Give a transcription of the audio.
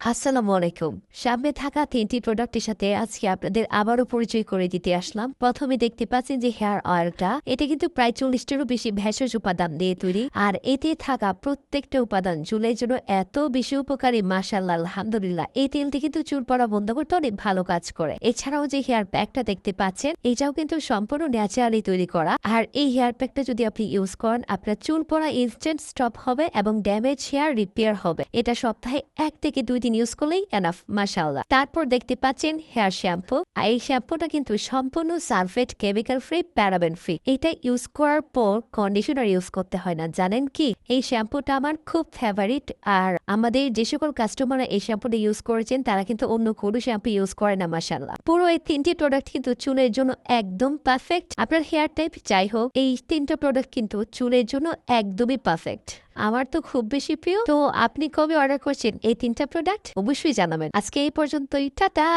আসসালামু আলাইকুম। সামনে থাকা ৩টি প্রোডাক্টের সাথে আজকে আপনাদের আবারও পরিচয় করে দিতে আসলাম। প্রথমে দেখতে পাচ্ছেন যে হেয়ার অয়েলটা, এটা কিন্তু প্রায় ৪০টারও বেশি ভেষজ উপাদান দিয়ে তৈরি। আর এতে থাকা প্রত্যেকটা উপাদান চুলের জন্য এত বেশি উপকারী, মাশাআল্লাহ আলহামদুলিল্লাহ। এই তেলটি কিন্তু চুল পড়া বন্ধ করতে অনেক ভালো কাজ করে। এছাড়াও যে হেয়ার প্যাকটা দেখতে পাচ্ছেন, এটাও কিন্তু সম্পূর্ণ ন্যাচারালি তৈরি করা। আর এই হেয়ার প্যাকটা যদি আপনি ইউজ করেন, আপনার চুল পড়া ইনস্ট্যান্ট স্টপ হবে এবং ড্যামেজ হেয়ার রিপেয়ার হবে। এটা সপ্তাহে ১ থেকে ২ দিন ইউজ করলেই এনাফ, মাশাআল্লাহ। তারপর দেখতে পাচ্ছেন হেয়ার শ্যাম্পু। আর এই শ্যাম্পুটা কিন্তু সম্পূর্ণ sulphate, chemical free, paraben free. এটা ইউজ করার পর কন্ডিশনার ইউজ করতে হয় না। জানেন কি, এই শ্যাম্পুটা আমার খুব ফেভারিট। আর আমাদের যে সকল কাস্টমাররা এই শ্যাম্পুটা ইউজ করেছেন, তারা কিন্তু অন্য কোনো শ্যাম্পু ইউজ করে না, মাশাআল্লাহ। পুরো এই ৩টি প্রোডাক্ট কিন্তু চুলের জন্য একদম পারফেক্ট। আপনার হেয়ার টাইপ যাই হোক, এই ৩টা প্রোডাক্ট কিন্তু চুলের জন্য একদমই পারফেক্ট। আমার তো খুব বেশি প্রিয়। তো আপনি কবে অর্ডার করছেন এই ৩টা প্রোডাক্ট? অবশ্যই জানাবেন। আজকে এই পর্যন্তই, টাটা।